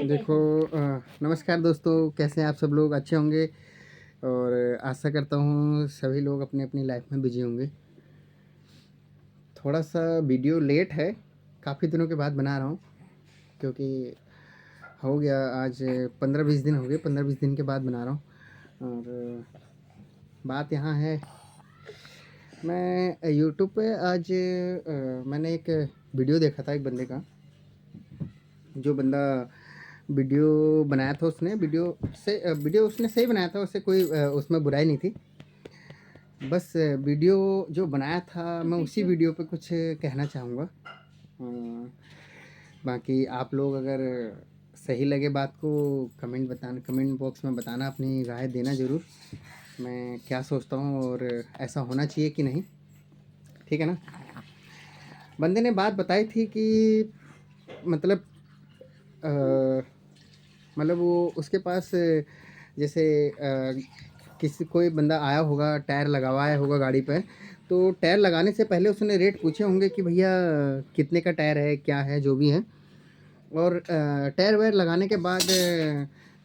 देखो नमस्कार दोस्तों, कैसे हैं आप सब लोग? अच्छे होंगे और आशा करता हूँ सभी लोग अपनी अपनी लाइफ में बिजी होंगे। थोड़ा सा वीडियो लेट है, काफ़ी दिनों के बाद बना रहा हूँ क्योंकि हो गया आज 15-20 दिन हो गए। 15-20 दिन के बाद बना रहा हूँ और बात यहाँ है, मैं यूट्यूब पे आज मैंने एक वीडियो देखा था एक बंदे का। जो बंदा वीडियो बनाया था उसने वीडियो उसने सही बनाया था, उससे कोई उसमें बुराई नहीं थी। बस वीडियो जो बनाया था मैं उसी वीडियो पे कुछ कहना चाहूँगा। बाकी आप लोग अगर सही लगे बात को कमेंट बॉक्स में बताना, अपनी राय देना ज़रूर। मैं क्या सोचता हूँ और ऐसा होना चाहिए कि नहीं, ठीक है ना। बंदे ने बात बताई थी कि मतलब वो उसके पास जैसे किसी कोई बंदा आया होगा, टायर लगवाया होगा गाड़ी पे, तो टायर लगाने से पहले उसने रेट पूछे होंगे कि भैया कितने का टायर है, क्या है, जो भी है। और टायर वायर लगाने के बाद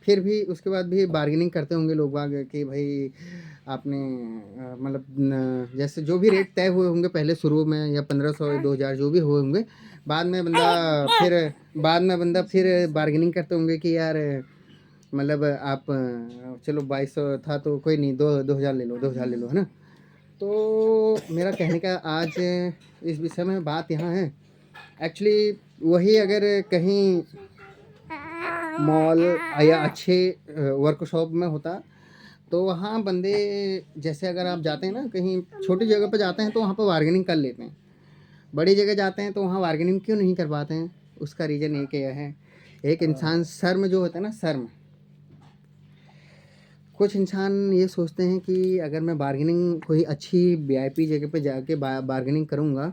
फिर भी उसके बाद भी बार्गेनिंग करते होंगे लोग बाग कि भाई आपने जैसे जो भी रेट तय हुए होंगे पहले शुरू में, या 1500 या 2000 जो भी हुए होंगे, बाद में बंदा फिर बार्गेनिंग करते होंगे कि यार आप चलो 2200 था तो कोई नहीं, 2000 ले लो, 2000 ले लो, है ना। तो मेरा कहने का आज इस विषय में बात यहाँ है, एक्चुअली वही अगर कहीं मॉल या अच्छे वर्कशॉप में होता तो वहाँ बंदे, जैसे अगर आप जाते हैं ना कहीं छोटी जगह पर जाते हैं तो वहाँ पर बार्गेनिंग कर लेते हैं। बड़ी जगह जाते हैं तो वहाँ बार्गेनिंग क्यों नहीं कर पाते हैं? उसका रीज़न एक यह है, एक इंसान शर्म जो होता है ना, शर्म। कुछ इंसान ये सोचते हैं कि अगर मैं बार्गेनिंग कोई अच्छी वीआईपी जगह पे जाके बार्गेनिंग करूँगा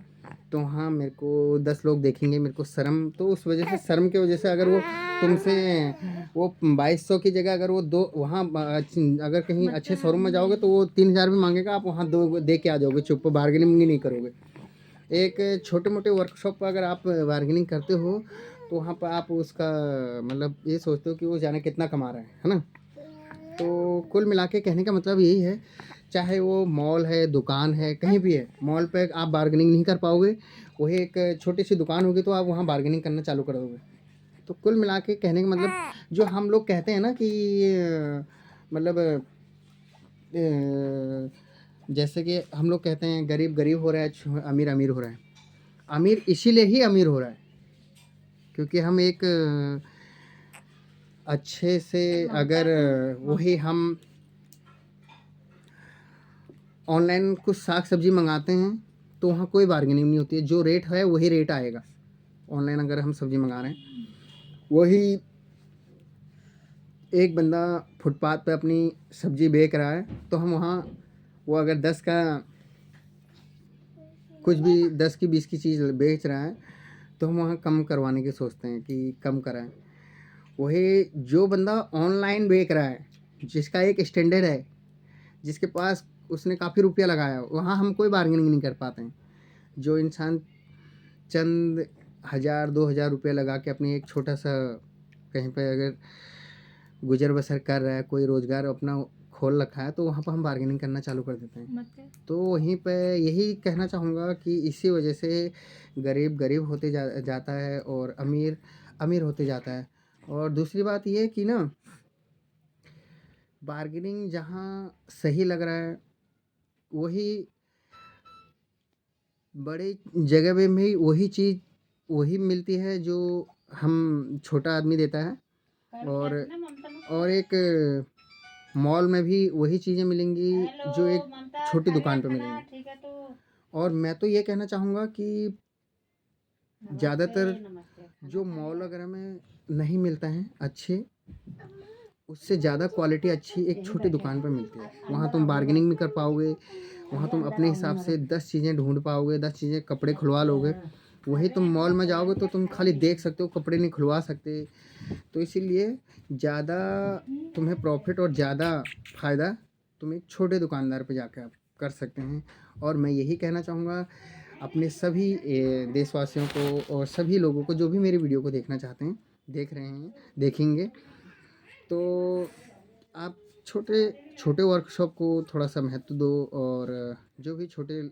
तो हाँ मेरे को 10 लोग देखेंगे, मेरे को शर्म, तो उस वजह से शर्म की वजह से अगर वो तुमसे वो 2200 की जगह अगर वो दो वहाँ अगर कहीं अच्छे शोरूम में जाओगे तो वो 3000 भी मांगेगा, आप वहाँ दो दे के आ जाओगे, चुप, बार्गेनिंग नहीं करोगे। एक छोटे मोटे वर्कशॉप पर अगर आप बार्गेनिंग करते हो तो वहाँ पर आप उसका ये सोचते हो कि वो जाने कितना कमा रहा है ना। तो कुल मिला के कहने का मतलब यही है, चाहे वो मॉल है, दुकान है, कहीं भी है, मॉल पे आप बार्गेनिंग नहीं कर पाओगे, वही एक छोटी सी दुकान होगी तो आप वहाँ बार्गेनिंग करना चालू कर दोगे। तो कुल मिला के कहने का मतलब जो हम लोग कहते हैं ना कि मतलब जैसे कि हम लोग कहते हैं गरीब गरीब हो रहा है, अमीर अमीर हो रहा है। अमीर इसीलिए ही अमीर हो रहा है क्योंकि हम एक अच्छे से अगर वही हम ऑनलाइन कुछ साग सब्जी मंगाते हैं तो वहाँ कोई बार्गेनिंग नहीं होती है, जो रेट है वही रेट आएगा। ऑनलाइन अगर हम सब्जी मंगा रहे हैं, वही एक बंदा फुटपाथ पे अपनी सब्जी बेच रहा है तो हम वहाँ वो अगर 10 का कुछ भी 10 की 20 की चीज़ बेच रहा है तो हम वहाँ कम करवाने की सोचते हैं कि कम कराएं। वही जो बंदा ऑनलाइन बेच रहा है, जिसका एक स्टैंडर्ड है, जिसके पास उसने काफ़ी रुपया लगाया, वहाँ हम कोई बार्गेनिंग नहीं कर पाते हैं। जो इंसान चंद 1000-2000 रुपये लगा के अपनी एक छोटा सा कहीं पे अगर गुजर बसर कर रहा है, कोई रोज़गार अपना खोल रखा है, तो वहाँ पर हम बार्गेनिंग करना चालू कर देते हैं। तो वहीं पे यही कहना चाहूँगा कि इसी वजह से गरीब गरीब होते जाता है और अमीर अमीर होते जाता है। और दूसरी बात ये कि ना, बार्गेनिंग जहाँ सही लग रहा है वही बड़े जगह में भी वही चीज़ वही मिलती है जो हम छोटा आदमी देता है। और एक मॉल में भी वही चीज़ें मिलेंगी जो एक छोटी दुकान पे मिलेंगी। और मैं तो ये कहना चाहूँगा कि ज़्यादातर जो मॉल वगैरह में नहीं मिलता है अच्छे, उससे ज़्यादा क्वालिटी अच्छी एक छोटी दुकान पर मिलती है। वहाँ तुम बार्गेनिंग भी कर पाओगे, वहाँ तुम अपने हिसाब से 10 चीज़ें ढूंढ पाओगे, 10 चीज़ें कपड़े खुलवा लोगे। वही तुम मॉल में जाओगे तो तुम खाली देख सकते हो, कपड़े नहीं खुलवा सकते। तो इसीलिए ज़्यादा तुम्हें प्रॉफिट और ज़्यादा फ़ायदा तुम एक छोटे दुकानदार पे जाकर आप कर सकते हैं। और मैं यही कहना चाहूँगा, अपने सभी देशवासियों को और सभी लोगों को जो भी मेरी वीडियो को देखना चाहते हैं, देख रहे हैं, देखेंगे, तो आप छोटे छोटे वर्कशॉप को थोड़ा सा महत्व दो। और जो भी छोटे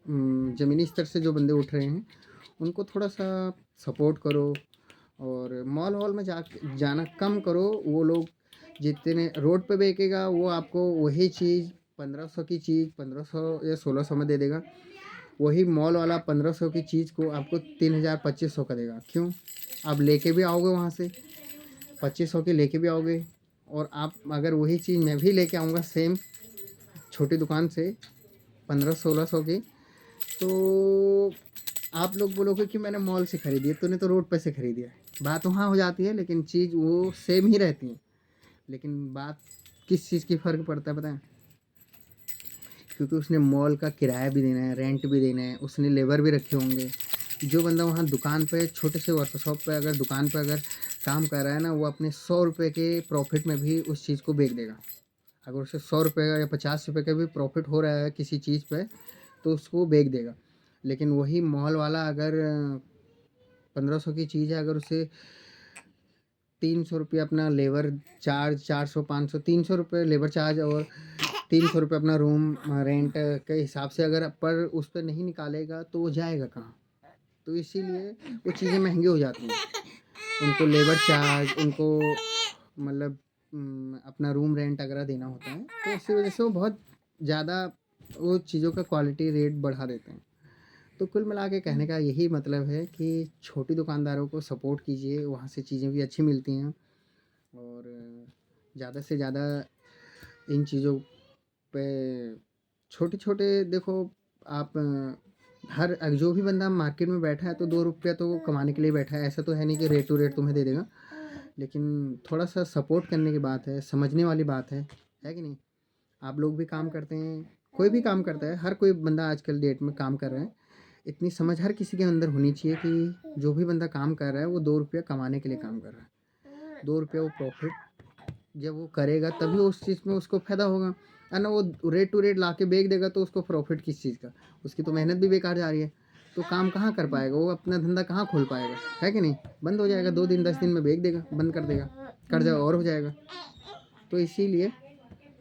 ज़मीनी स्तर से जो बंदे उठ रहे हैं उनको थोड़ा सा सपोर्ट करो। और मॉल हॉल में जाना कम करो। वो लोग जितने रोड पे बेचेगा वो आपको वही चीज़ 1500 की चीज़ 1500 या 1600 में दे देगा। वही मॉल वाला 1500 की चीज़ को आपको 3000 2500 का देगा। क्यों? आप लेके भी आओगे वहाँ से 2500 की लेके भी आओगे। और आप अगर वही चीज़ मैं भी लेके आऊँगा सेम छोटी दुकान से 1500-1600 की, तो आप लोग बोलोगे कि मैंने मॉल से ख़रीदी है, तूने तो रोड पे से ख़रीदी है। बात वहाँ हो जाती है लेकिन चीज़ वो सेम ही रहती है। लेकिन बात किस चीज़ की फ़र्क पड़ता है पता है? क्योंकि उसने मॉल का किराया भी देना है, रेंट भी देना है, उसने लेबर भी रखे होंगे। जो बंदा वहाँ दुकान पे छोटे से वर्कशॉप पे अगर दुकान पे अगर काम कर रहा है ना, वो अपने 100 रुपये के प्रॉफिट में भी उस चीज़ को बेच देगा। अगर उसे 100 रुपये का या 50 रुपये का भी प्रॉफिट हो रहा है किसी चीज़ पे, तो उसको बेच देगा। लेकिन वही मॉल वाला अगर 1500 की चीज़ है, अगर उसे 300 रुपये अपना लेबर चार्ज, 400 500 300 रुपये लेबर चार्ज और 300 रुपये अपना रूम रेंट के हिसाब से अगर पर उस पर नहीं निकालेगा तो वो जाएगा कहाँ? तो इसीलिए वो चीज़ें महंगी हो जाती हैं। उनको लेबर चार्ज, उनको मतलब अपना रूम रेंट वगैरह देना होता है, तो इसी वजह से वो बहुत ज़्यादा वो चीज़ों का क्वालिटी रेट बढ़ा देते हैं। तो कुल मिला के कहने का यही मतलब है कि छोटी दुकानदारों को सपोर्ट कीजिए, वहाँ से चीज़ें भी अच्छी मिलती हैं। और ज़्यादा से ज़्यादा इन चीज़ों पे छोटे-छोटे देखो आप हर जो भी बंदा मार्केट में बैठा है तो 2 रुपया तो कमाने के लिए बैठा है। ऐसा तो है नहीं कि रेट टू रेट तुम्हें दे देगा। लेकिन थोड़ा-सा सपोर्ट करने की बात है, समझने वाली बात है कि नहीं? आप लोग भी काम करते हैं, कोई भी काम करता है, हर कोई बंदा आजकल डेट में काम कर रहा है। इतनी समझ हर किसी के अंदर होनी चाहिए कि जो भी बंदा काम कर रहा है वो 2 रुपया कमाने के लिए काम कर रहा है। 2 रुपया वो प्रॉफ़िट जब वो करेगा तभी उस चीज़ में उसको फ़ायदा होगा। है ना? वो रेट टू रेट ला के बेच देगा तो उसको प्रॉफ़िट किस चीज़ का? उसकी तो मेहनत भी बेकार जा रही है। तो काम कहाँ कर पाएगा? वो अपना धंधा कहाँ खोल पाएगा? है कि नहीं? बंद हो जाएगा, 2 दिन 10 दिन में बेच देगा, बंद कर देगा, कर्ज़ा और हो जाएगा। तो इसीलिए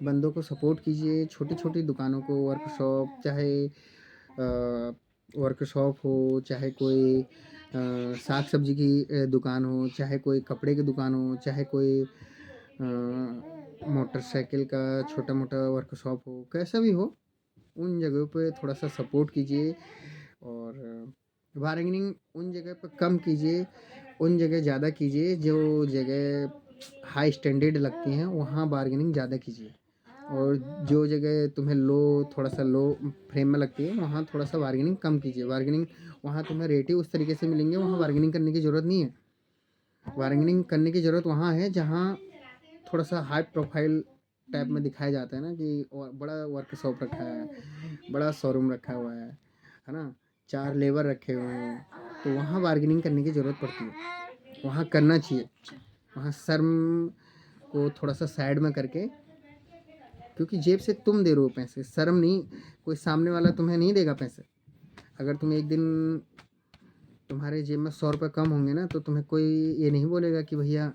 बंदों को सपोर्ट कीजिए, छोटी-छोटी दुकानों को, वर्कशॉप चाहे वर्कशॉप हो, चाहे कोई साग सब्जी की दुकान हो, चाहे कोई कपड़े की दुकान हो, चाहे कोई मोटरसाइकिल का छोटा मोटा वर्कशॉप हो, कैसा भी हो, उन जगहों पे थोड़ा सा सपोर्ट कीजिए। और बार्गेनिंग उन जगह पे कम कीजिए, उन जगह ज़्यादा कीजिए जो जगह हाई स्टैंडर्ड लगती हैं, वहाँ बार्गेनिंग ज़्यादा कीजिए। और जो जगह तुम्हें थोड़ा सा लो फ्रेम में लगती है, वहाँ थोड़ा सा बार्गेनिंग कम कीजिए। बार्गेनिंग वहाँ तुम्हें रेट ही उस तरीके से मिलेंगे, वहाँ बार्गेनिंग करने की ज़रूरत नहीं है। बार्गेनिंग करने की ज़रूरत वहाँ है जहाँ थोड़ा सा हाई प्रोफाइल टाइप में दिखाया जाता है ना, कि और बड़ा वर्कशॉप रखा है, बड़ा शोरूम रखा हुआ है ना, 4 लेबर रखे हुए हैं, तो वहाँ बार्गेनिंग करने की ज़रूरत पड़ती है। वहाँ करना चाहिए, वहाँ शर्म को थोड़ा सा साइड में करके, क्योंकि जेब से तुम दे रहे हो पैसे, शर्म नहीं, कोई सामने वाला तुम्हें नहीं देगा पैसे। अगर तुम एक दिन तुम्हारे जेब में 100 रुपये कम होंगे ना, तो तुम्हें कोई ये नहीं बोलेगा कि भैया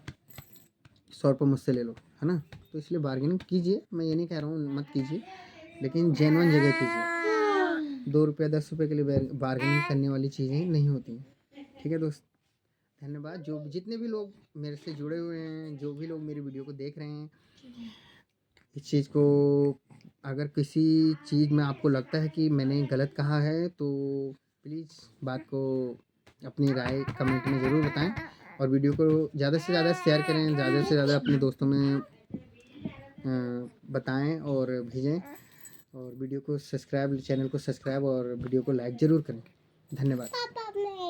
100 रुपये मुझसे ले लो, है ना? तो इसलिए बार्गेनिंग कीजिए, मैं ये नहीं कह रहा हूँ मत कीजिए, लेकिन जेन्युइन जगह कीजिए। 2 रुपया 10 रुपये के लिए बार्गेनिंग करने वाली चीज़ें नहीं होती। ठीक है दोस्त, धन्यवाद। जो जितने भी लोग मेरे से जुड़े हुए हैं, जो भी लोग मेरी वीडियो को देख रहे हैं, इस चीज़ को अगर किसी चीज़ में आपको लगता है कि मैंने गलत कहा है, तो प्लीज़ बात को अपनी राय कमेंट में ज़रूर बताएं। और वीडियो को ज़्यादा से ज़्यादा शेयर करें, ज़्यादा से ज़्यादा अपने दोस्तों में बताएं और भेजें। और वीडियो को सब्सक्राइब, चैनल को सब्सक्राइब और वीडियो को लाइक ज़रूर करें। धन्यवाद।